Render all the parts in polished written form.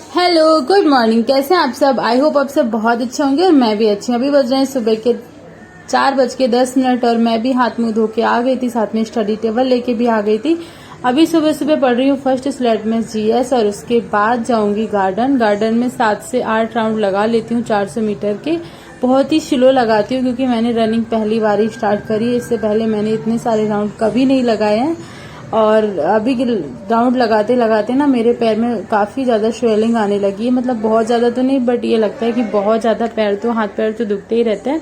Hello, good morning. कैसे हैं आप सब? आई होप आप सब बहुत अच्छे होंगे और मैं भी अच्छी हूँ। अभी बज रहे हैं सुबह के 4:10 और मैं भी हाथ मुंह धो के आ गई थी, साथ में स्टडी टेबल लेके भी आ गई थी। अभी सुबह सुबह पढ़ रही हूँ फर्स्ट स्लेट में जीएस और उसके बाद जाऊंगी गार्डन में 7 से 8 राउंड लगा लेती हूँ 400 मीटर के। बहुत ही स्लो लगाती हूँ क्योंकि मैंने रनिंग पहली बार ही स्टार्ट करी है। इससे पहले मैंने इतने सारे राउंड कभी नहीं लगाए हैं और अभी राउंड लगाते लगाते ना मेरे पैर में काफी ज्यादा स्वेलिंग आने लगी है। मतलब बहुत ज्यादा तो नहीं, बट ये लगता है कि बहुत ज्यादा हाथ पैर तो दुखते ही रहते हैं।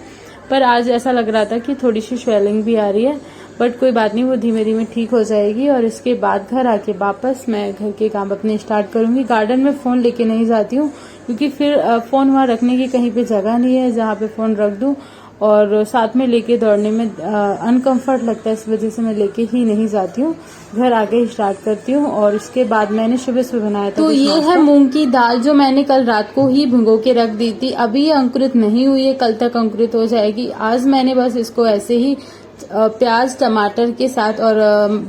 पर आज ऐसा लग रहा था कि थोड़ी सी स्वेलिंग भी आ रही है, बट कोई बात नहीं, वो धीमे धीमे ठीक हो जाएगी। और इसके बाद घर आके वापस मैं घर के काम अपने स्टार्ट करूंगी। गार्डन में फोन लेके नहीं जाती हूँ क्योंकि फिर फोन वहां रखने की कहीं पे जगह नहीं है जहाँ पे फोन रख दूं, और साथ में लेके दौड़ने में अनकंफर्ट लगता है। इस वजह से मैं लेके ही नहीं जाती हूँ, घर आके ही स्टार्ट करती हूँ। और उसके बाद मैंने सुबह सुबह बनाया था तो ये है मूंग की दाल, जो मैंने कल रात को ही भिगो के रख दी थी। अभी ये अंकुरित नहीं हुई है, कल तक अंकुरित हो जाएगी। आज मैंने बस इसको ऐसे ही प्याज टमाटर के साथ और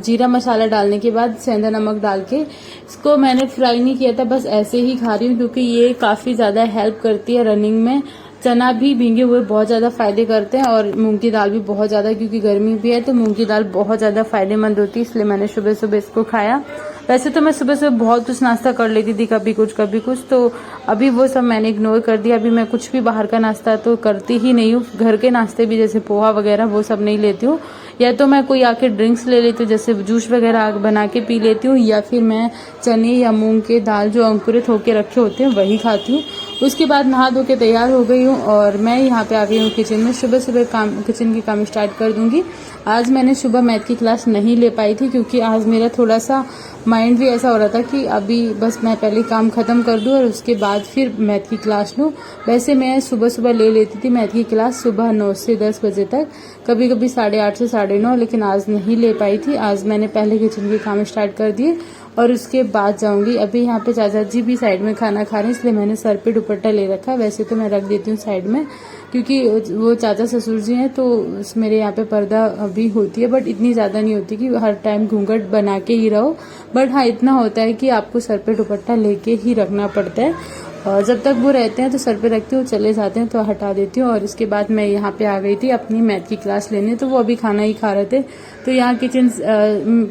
जीरा मसाला डालने के बाद सेंधा नमक डाल के इसको मैंने फ्राई नहीं किया था, बस ऐसे ही खा रही हूँ क्योंकि ये काफी ज्यादा हेल्प करती है रनिंग में। चना भी भीगे हुए बहुत ज्यादा फायदे करते हैं और मूंग की दाल भी बहुत ज्यादा, क्योंकि गर्मी भी है तो मूंग की दाल बहुत ज्यादा फायदेमंद होती है, इसलिए मैंने सुबह सुबह इसको खाया। वैसे तो मैं सुबह सुबह बहुत कुछ नाश्ता कर लेती थी, कभी कुछ, तो अभी वो सब मैंने इग्नोर कर दिया। अभी मैं कुछ भी बाहर का नाश्ता तो करती ही नहीं हूँ। घर के नाश्ते भी जैसे पोहा वगैरह वो सब नहीं लेती हूँ, या तो मैं कोई आके ड्रिंक्स ले लेती हूँ जैसे जूस वगैरह बना के पी लेती हूँ, या फिर मैं चने या मूंग के दाल जो अंकुरित होके रखे होते हैं वही खाती हूँ। उसके बाद नहा धो के तैयार हो गई हूँ और मैं यहाँ पे आ गई हूँ किचन में। सुबह सुबह किचन की काम स्टार्ट कर दूंगी। आज मैंने सुबह मैथ की क्लास नहीं ले पाई थी क्योंकि आज मेरा थोड़ा सा माइंड भी ऐसा हो रहा था कि अभी बस मैं पहले काम खत्म कर दूं और उसके बाद फिर मैथ की क्लास लूं। वैसे मैं सुबह सुबह ले लेती थी मैथ की क्लास, सुबह 9 से 10 बजे तक, कभी कभी 8:30 से 9:30, लेकिन आज नहीं ले पाई थी। आज मैंने पहले किचन के काम स्टार्ट कर दिए और उसके बाद जाऊंगी। अभी यहाँ पे चाचा जी भी साइड में खाना खा रहे हैं, इसलिए मैंने सर पे दुपट्टा ले रखा है। वैसे तो मैं रख देती हूँ साइड में क्योंकि वो चाचा ससुर जी हैं, तो मेरे यहाँ पे पर्दा भी होती है, बट इतनी ज्यादा नहीं होती कि हर टाइम घूंघट बना के ही रहो। बट हाँ, इतना होता है कि आपको सर पे दुपट्टा लेके ही रखना पड़ता है। और जब तक वो रहते हैं तो सर पे रखती हूँ, चले जाते हैं तो हटा देती हूँ। और इसके बाद मैं यहाँ पे आ गई थी अपनी मैथ की क्लास लेने, तो वो अभी खाना ही खा रहे थे। तो यहाँ किचन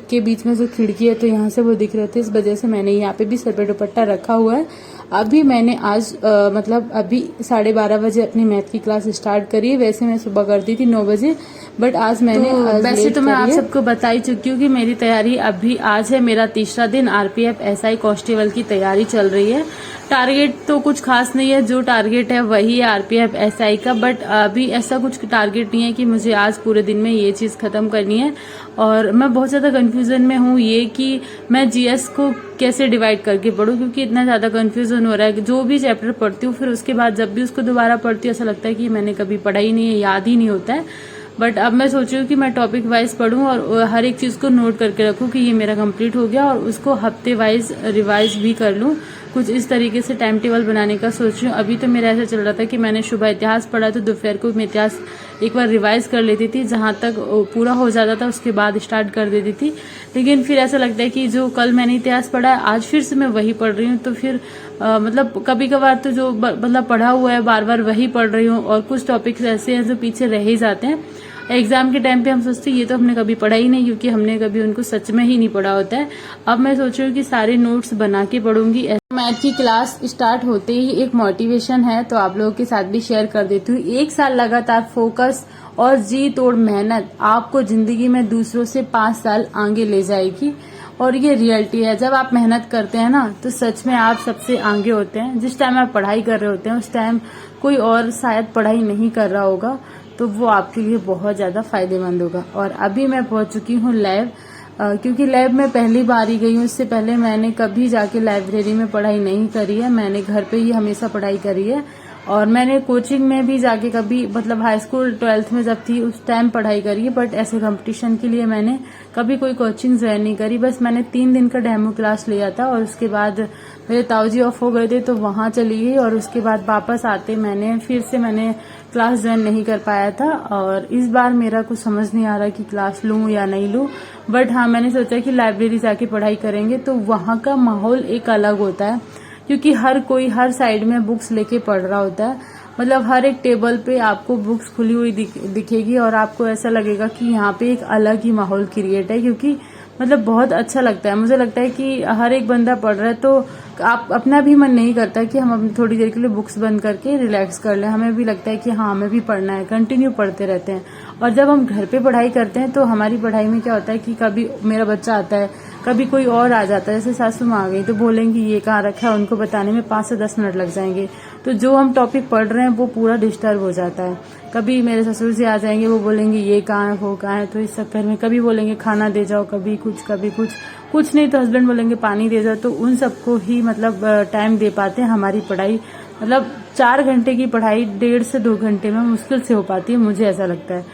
के बीच में जो खिड़की है तो यहाँ से वो दिख रहे थे, इस वजह से मैंने यहाँ पे भी सर पे दुपट्टा रखा हुआ है। अभी मैंने आज मतलब अभी 12:30 बजे अपनी मैथ की क्लास स्टार्ट करी है। वैसे मैं सुबह करती थी 9 बजे, बट आज मैंने वैसे तो मैं आप सबको बता ही चुकी हूँ कि मेरी तैयारी अभी आज है मेरा तीसरा दिन। आरपीएफ एसआई कांस्टेबल की तैयारी चल रही है। टारगेट तो कुछ खास नहीं है, जो टारगेट है वही है आरपीएफ एसआई का, बट अभी ऐसा कुछ टारगेट नहीं है कि मुझे आज पूरे दिन में ये चीज खत्म करनी है। और मैं बहुत ज्यादा कंफ्यूजन में हूँ ये कि मैं जीएस को कैसे डिवाइड करके पढूं, क्योंकि इतना ज्यादा कंफ्यूजन हो रहा है कि जो भी चैप्टर पढ़ती हूँ फिर उसके बाद जब भी उसको दोबारा पढ़ती हूँ ऐसा लगता है कि मैंने कभी पढ़ा ही नहीं है, याद ही नहीं होता है। बट अब मैं सोच रही हूँ कि मैं टॉपिक वाइज पढूं और हर एक चीज को नोट करके रखूं कि ये मेरा कंप्लीट हो गया, और उसको हफ्ते वाइज रिवाइज भी कर लूं। कुछ इस तरीके से टाइम टेबल बनाने का सोच रही हूँ। अभी तो मेरा ऐसा चल रहा था कि मैंने सुबह इतिहास पढ़ा तो दोपहर को मैं इतिहास एक बार रिवाइज कर लेती थी, जहां तक पूरा हो जाता था उसके बाद स्टार्ट कर देती थी। लेकिन फिर ऐसा लगता है कि जो कल मैंने इतिहास पढ़ा है आज फिर से मैं वही पढ़ रही हूँ, तो फिर मतलब कभी कभार तो जो मतलब पढ़ा हुआ है बार बार वही पढ़ रही हूँ, और कुछ टॉपिक्स ऐसे हैं जो पीछे रह ही जाते हैं। एग्जाम के टाइम पे हम सोचते हैं ये तो हमने कभी पढ़ा ही नहीं, क्योंकि हमने कभी उनको सच में ही नहीं पढ़ा होता है। अब मैं सोच रही हूँ कि सारे नोट्स बना के पढ़ूंगी। मैथ की क्लास स्टार्ट होते ही एक मोटिवेशन है तो आप लोगों के साथ भी शेयर कर देती हूँ। 1 साल लगातार फोकस और जी तोड़ मेहनत आपको जिंदगी में दूसरों से 5 साल आगे ले जाएगी, और ये रियलिटी है। जब आप मेहनत करते हैं ना तो सच में आप सबसे आगे होते हैं। जिस टाइम आप पढ़ाई कर रहे होते हैं उस टाइम कोई और शायद पढ़ाई नहीं कर रहा होगा, तो वो आपके लिए बहुत ज्यादा फायदेमंद होगा। और अभी मैं पहुंच चुकी हूँ लैब, क्योंकि लैब में पहली बार ही गई हूँ। इससे पहले मैंने कभी जाके लाइब्रेरी में पढ़ाई नहीं करी है, मैंने घर पे ही हमेशा पढ़ाई करी है। और मैंने कोचिंग में भी जाके कभी मतलब हाई स्कूल 12th में जब थी उस टाइम पढ़ाई करी है, बट ऐसे कंपटीशन के लिए मैंने कभी कोई कोचिंग ज्वाइन नहीं करी। बस मैंने 3 दिन का डेमो क्लास लिया था और उसके बाद मेरे ताऊजी ऑफ हो गए थे तो वहां चली गई, और उसके बाद वापस आते मैंने क्लास ज्वाइन नहीं कर पाया था। और इस बार मेरा कुछ समझ नहीं आ रहा कि क्लास लूं या नहीं लूं, बट हाँ मैंने सोचा कि लाइब्रेरी जाके पढ़ाई करेंगे तो वहां का माहौल एक अलग होता है। क्योंकि हर कोई हर साइड में बुक्स लेके पढ़ रहा होता है। मतलब हर एक टेबल पे आपको बुक्स खुली हुई दिखेगी और आपको ऐसा लगेगा कि यहाँ पे एक अलग ही माहौल क्रिएट है, क्योंकि मतलब बहुत अच्छा लगता है। मुझे लगता है कि हर एक बंदा पढ़ रहा है तो आप अपना भी मन नहीं करता कि हम थोड़ी देर के लिए बुक्स बंद करके रिलैक्स कर लें। हमें भी लगता है कि हाँ हमें भी पढ़ना है, कंटिन्यू पढ़ते रहते हैं। और जब हम घर पे पढ़ाई करते हैं तो हमारी पढ़ाई में क्या होता है कि कभी मेरा बच्चा आता है, कभी कोई और आ जाता है, जैसे सासू माँ आ गई तो बोलेंगी ये कहाँ रखा है, उनको बताने में 5 से 10 मिनट लग जाएंगे। तो जो हम टॉपिक पढ़ रहे हैं वो पूरा डिस्टर्ब हो जाता है। कभी मेरे ससुर जी आ जाएंगे, वो बोलेंगे ये कहाँ है वो कहाँ है, तो इस चक्कर में कभी बोलेंगे खाना दे जाओ, कभी कुछ नहीं तो हस्बैंड बोलेंगे पानी दे जाओ। तो उन सबको ही मतलब टाइम दे पाते हैं। हमारी पढ़ाई मतलब 4 घंटे की पढ़ाई 1.5 से 2 घंटे में मुश्किल से हो पाती है, मुझे ऐसा लगता है।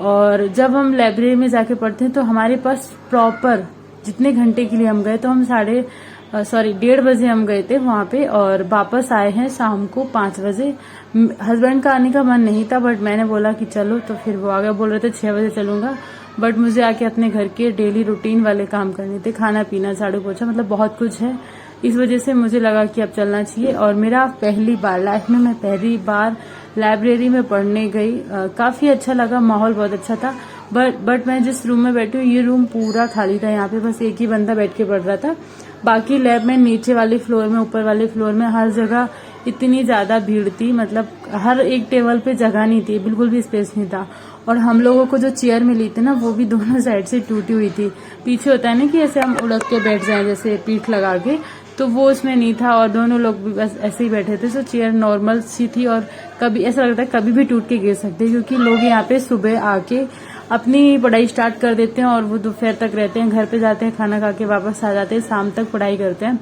और जब हम लाइब्रेरी में जाके पढ़ते हैं तो हमारे पास प्रॉपर जितने घंटे के लिए हम गए, तो हम 1:30 बजे हम गए थे वहां पे और वापस आए हैं शाम को 5 बजे। हस्बैंड का आने का मन नहीं था, बट मैंने बोला कि चलो, तो फिर वो आ गया। बोल रहे थे 6 बजे चलूंगा, बट मुझे आके अपने घर के डेली रूटीन वाले काम करने थे, खाना पीना, झाड़ू पोछा, मतलब बहुत कुछ है। इस वजह से मुझे लगा कि अब चलना चाहिए। और मेरा पहली बार लाइफ में मैं पहली बार लाइब्रेरी में पढ़ने गई। काफी अच्छा लगा, माहौल बहुत अच्छा था। बट मैं जिस रूम में बैठी हूँ ये रूम पूरा खाली था। यहाँ पे बस एक ही बंदा बैठ के पढ़ रहा था। बाकी लैब में नीचे वाले फ्लोर में, ऊपर वाले फ्लोर में, हर जगह इतनी ज्यादा भीड़ थी, मतलब हर एक टेबल पे जगह नहीं थी, बिल्कुल भी स्पेस नहीं था। और हम लोगों को जो चेयर मिली थी ना, वो भी दोनों साइड से टूटी हुई थी। पीछे होता है ना कि ऐसे हम उड़क के बैठ जाएं जैसे पीठ लगा के, तो वो उसमें नहीं था और दोनों लोग भी बस ऐसे ही बैठे थे। तो चेयर नॉर्मल सी थी और कभी ऐसा लगता है कभी भी टूट के गिर सकते हैं, क्योंकि लोग यहाँ पे सुबह आके अपनी पढ़ाई स्टार्ट कर देते हैं और वो दोपहर तक रहते हैं, घर पे जाते हैं, खाना खा के वापस आ जाते हैं, शाम तक पढ़ाई करते हैं।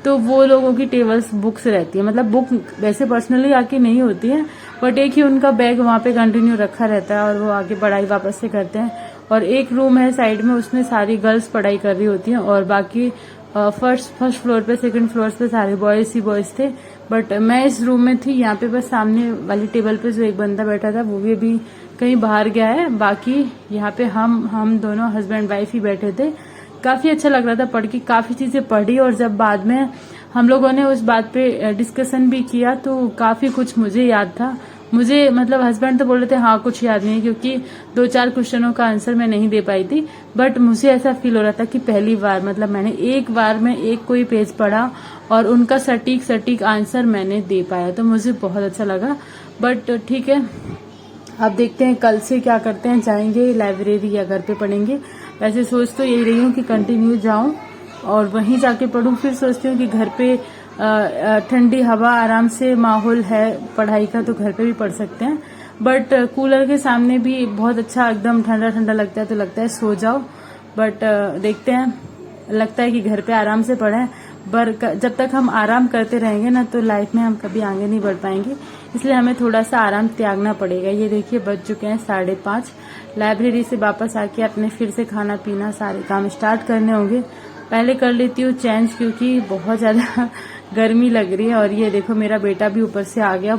तो वो लोगों की टेबल्स बुक्स रहती है, मतलब बुक वैसे पर्सनली आके नहीं होती है, बट एक ही उनका बैग वहां पे कंटिन्यू रखा रहता है और वो आके पढ़ाई वापस से करते हैं। और एक रूम है साइड में, उसमें सारी गर्ल्स पढ़ाई कर रही होती हैं और बाकी फर्स्ट फ्लोर पे, सेकंड फ्लोर पे सारे बॉयज ही बॉयज थे। बट मैं इस रूम में थी। यहाँ पे बस सामने वाली टेबल पे जो एक बंदा बैठा था वो भी अभी कहीं बाहर गया है। बाकी यहाँ पे हम दोनों हस्बैंड वाइफ ही बैठे थे। काफी अच्छा लग रहा था पढ़ के, काफी चीजें पढ़ी। और जब बाद में हम लोगों ने उस बात पे डिस्कशन भी किया तो काफी कुछ मुझे याद था। मुझे मतलब हस्बैंड तो बोल रहे थे हाँ कुछ याद नहीं, क्योंकि 2-4 क्वेश्चनों का आंसर मैं नहीं दे पाई थी। बट मुझे ऐसा फील हो रहा था कि पहली बार मतलब मैंने एक बार में एक कोई पेज पढ़ा और उनका सटीक आंसर मैंने दे पाया, तो मुझे बहुत अच्छा लगा। बट ठीक है, अब देखते हैं कल से क्या करते हैं, जाएंगे लाइब्रेरी या घर पे पढ़ेंगे। वैसे सोच तो यही रही हूँ कि कंटिन्यू जाऊं और वहीं जाके पढूं। फिर सोचती हूँ कि घर पे ठंडी हवा, आराम से माहौल है पढ़ाई का, तो घर पे भी पढ़ सकते हैं। बट कूलर के सामने भी बहुत अच्छा एकदम ठंडा ठंडा लगता है, तो लगता है सो जाओ। बट देखते हैं, लगता है कि घर पे आराम से पढ़ें। पर जब तक हम आराम करते रहेंगे ना, तो लाइफ में हम कभी आगे नहीं बढ़ पाएंगे। इसलिए हमें थोड़ा सा आराम त्यागना पड़ेगा। ये देखिए बज चुके हैं 5:30। लाइब्रेरी से वापस आके अपने फिर से खाना पीना सारे काम स्टार्ट करने होंगे। पहले कर लेती हूँ चेंज, क्योंकि बहुत ज्यादा गर्मी लग रही है। और ये देखो मेरा बेटा भी ऊपर से आ गया।